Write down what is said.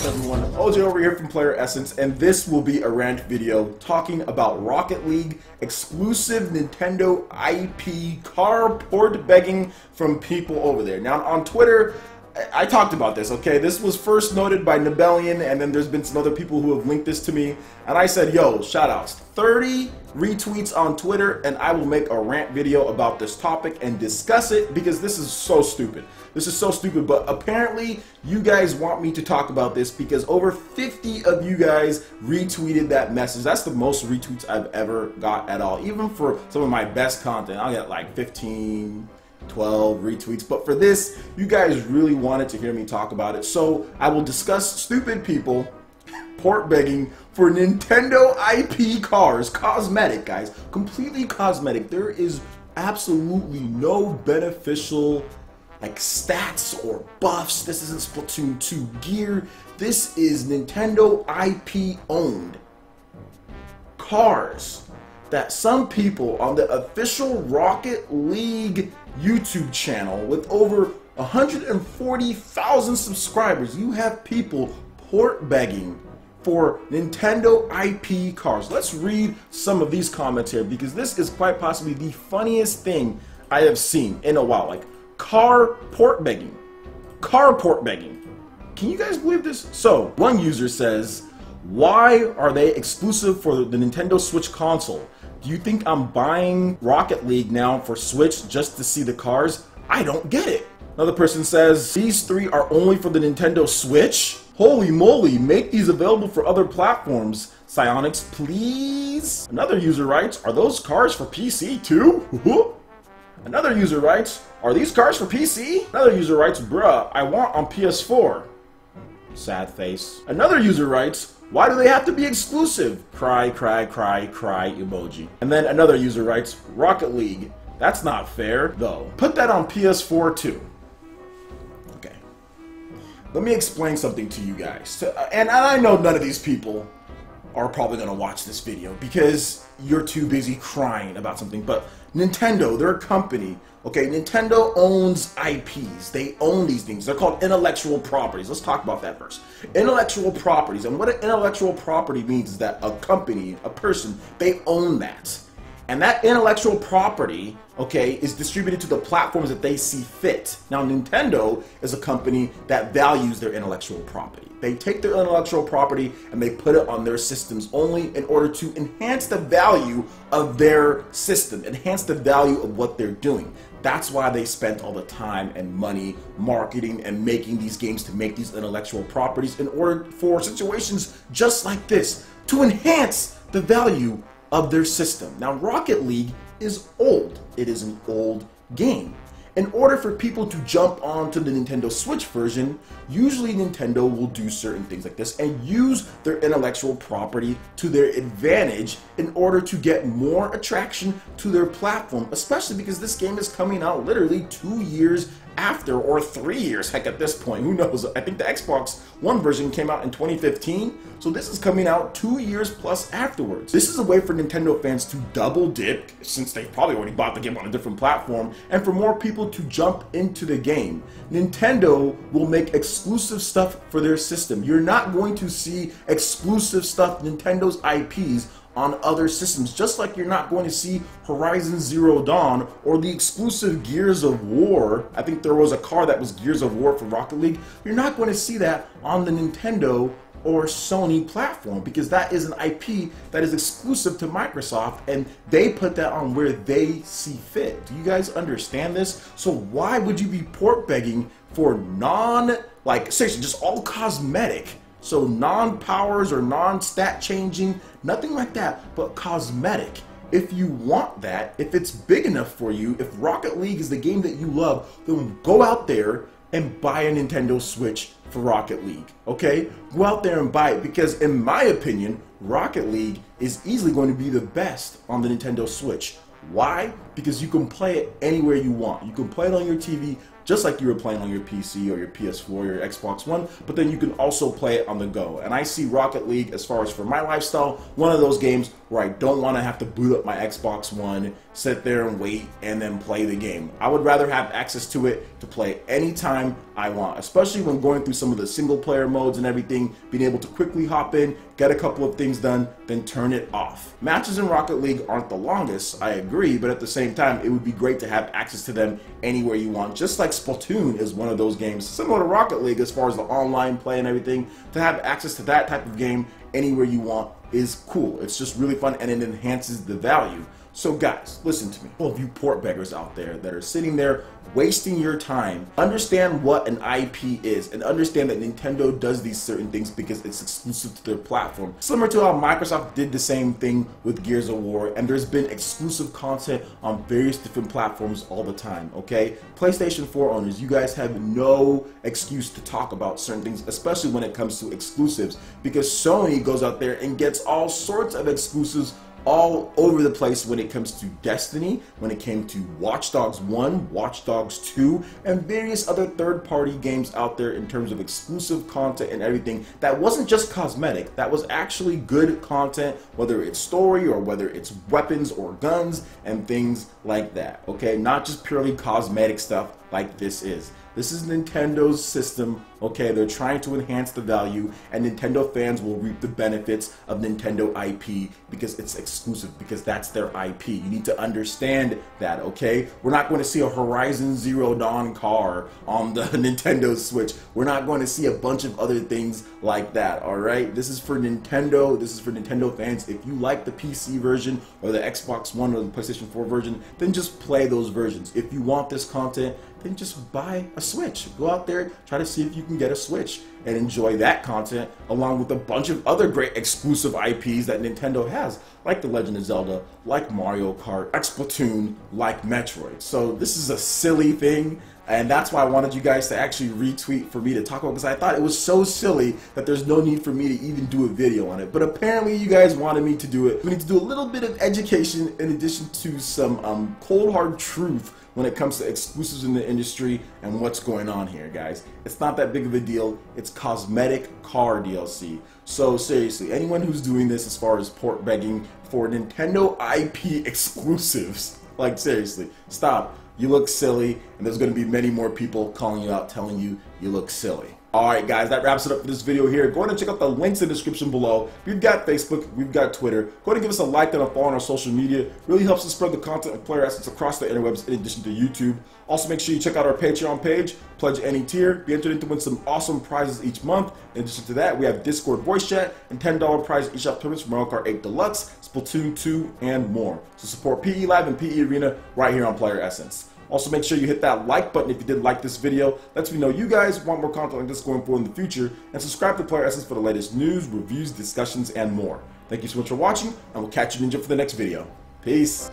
everyone? OJ over here from PlayerEssence, and this will be a rant video talking about Rocket League exclusive Nintendo IP car port begging from people over there. Now on Twitter, I talked about this, okay? This was first noted by Nebellion, and then there's been some other people who have linked this to me, and I said, yo, shoutouts. 30 retweets on Twitter, and I will make a rant video about this topic and discuss it, because this is so stupid. This is so stupid, but apparently you guys want me to talk about this because over 50 of you guys retweeted that message. That's the most retweets I've ever got at all. Even for some of my best content, I'll get like 15, 12 retweets, but for this, you guys really wanted to hear me talk about it, so I will discuss stupid people port begging for Nintendo IP cars. Cosmetic, guys, completely cosmetic. There is absolutely no beneficial like stats or buffs. This isn't Splatoon 2 gear. This is Nintendo IP owned cars that some people on the official Rocket League YouTube channel with over 140,000 subscribers, you have people port begging for Nintendo IP cars. Let's read some of these comments here because this is quite possibly the funniest thing I have seen in a while. Like car port begging. Car port begging. Can you guys believe this? So one user says, why are they exclusive for the Nintendo Switch console? Do you think I'm buying Rocket League now for Switch just to see the cars? I don't get it. Another person says, these three are only for the Nintendo Switch? Holy moly, make these available for other platforms. Psyonix, please? Another user writes, are those cars for PC too? Another user writes, are these cars for PC? Another user writes, bruh, I want on PS4. Sad face. Another user writes, why do they have to be exclusive? Cry, cry, cry, cry emoji. And then another user writes, Rocket League, that's not fair, though. Put that on PS4 too. Okay. Let me explain something to you guys. And I know none of these people are probably going to watch this video because you're too busy crying about something, but Nintendo, they're a company, okay? Nintendo owns IPs. They own these things. They're called intellectual properties. Let's talk about that first. Intellectual properties, and what an intellectual property means is that a company, a person, they own that. And that intellectual property, okay, is distributed to the platforms that they see fit. Now, Nintendo is a company that values their intellectual property. They take their intellectual property and they put it on their systems only in order to enhance the value of their system, enhance the value of what they're doing. That's why they spent all the time and money marketing and making these games to make these intellectual properties in order for situations just like this to enhance the value of their system. Now, Rocket League is old. It is an old game. In order for people to jump onto the Nintendo Switch version, usually Nintendo will do certain things like this and use their intellectual property to their advantage in order to get more attraction to their platform, especially because this game is coming out literally 2 years after, or 3 years, heck, at this point, who knows? I think the Xbox One version came out in 2015, so this is coming out 2 years plus afterwards. This is a way for Nintendo fans to double dip, since they probably already bought the game on a different platform, and for more people to jump into the game. Nintendo will make exclusive stuff for their system. You're not going to see exclusive stuff, Nintendo's IPs, on other systems, just like you're not going to see Horizon Zero Dawn or the exclusive Gears of War. I think there was a car that was Gears of War for Rocket League. You're not going to see that on the Nintendo or Sony platform because that is an IP that is exclusive to Microsoft and they put that on where they see fit. Do you guys understand this? So why would you be port begging for seriously, just all cosmetic? So non-powers or non-stat changing, nothing like that, but cosmetic. If you want that, if it's big enough for you, if Rocket League is the game that you love, then go out there and buy a Nintendo Switch for Rocket League, okay? Go out there and buy it because in my opinion, Rocket League is easily going to be the best on the Nintendo Switch. Why? Because you can play it anywhere you want. You can play it on your TV just like you were playing on your PC or your PS4 or your Xbox One, but then you can also play it on the go. And I see Rocket League, as far as for my lifestyle, one of those games where I don't want to have to boot up my Xbox One, sit there and wait, and then play the game. I would rather have access to it to play anytime I want, especially when going through some of the single player modes and everything, being able to quickly hop in, get a couple of things done, then turn it off. Matches in Rocket League aren't the longest, I agree, but at the same time, it would be great to have access to them anywhere you want. Just like Splatoon is one of those games, similar to Rocket League as far as the online play and everything, to have access to that type of game anywhere you want is cool. It's just really fun and it enhances the value. So guys, listen to me. All of you port beggars out there that are sitting there wasting your time, understand what an IP is and understand that Nintendo does these certain things because it's exclusive to their platform. Similar to how Microsoft did the same thing with Gears of War, and there's been exclusive content on various different platforms all the time, okay? PlayStation 4 owners, you guys have no excuse to talk about certain things, especially when it comes to exclusives, because Sony goes out there and gets all sorts of exclusives all over the place when it comes to Destiny, when it came to Watch Dogs 1, Watch Dogs 2, and various other third-party games out there in terms of exclusive content and everything that wasn't just cosmetic, that was actually good content, whether it's story or whether it's weapons or guns and things like that, okay? Not just purely cosmetic stuff like this is. This is Nintendo's system, okay? They're trying to enhance the value, and Nintendo fans will reap the benefits of Nintendo IP because it's exclusive, because that's their IP. You need to understand that, okay? We're not going to see a Horizon Zero Dawn car on the Nintendo Switch. We're not going to see a bunch of other things like that, all right? This is for Nintendo. This is for Nintendo fans. If you like the PC version or the Xbox One or the PlayStation 4 version, then just play those versions. If you want this content, then just buy a Switch. Go out there, try to see if you can get a Switch and enjoy that content along with a bunch of other great exclusive IPs that Nintendo has, like The Legend of Zelda, like Mario Kart, like Splatoon, like Metroid. So this is a silly thing, and that's why I wanted you guys to actually retweet for me to talk about, because I thought it was so silly that there's no need for me to even do a video on it. But apparently you guys wanted me to do it. We need to do a little bit of education in addition to some cold hard truth when it comes to exclusives in the industry and what's going on here, guys. It's not that big of a deal. It's cosmetic car DLC. So seriously, anyone who's doing this as far as port begging for Nintendo IP exclusives, like seriously, stop. You look silly, and there's going to be many more people calling you out, telling you you look silly. Alright guys, that wraps it up for this video here. Go ahead and check out the links in the description below. We've got Facebook, we've got Twitter. Go ahead and give us a like and a follow on our social media. Really helps us spread the content of PlayerEssence across the interwebs in addition to YouTube. Also make sure you check out our Patreon page, pledge any tier, be entered in to win some awesome prizes each month. In addition to that, we have Discord voice chat and $10 prize eShop tournaments for Mario Kart 8 Deluxe, Splatoon 2, and more. So support PE Live and PE Arena right here on PlayerEssence. Also, make sure you hit that like button if you did like this video. Lets me know you guys want more content like this going forward in the future. And subscribe to PlayerEssence for the latest news, reviews, discussions, and more. Thank you so much for watching, and we'll catch you ninja for the next video. Peace.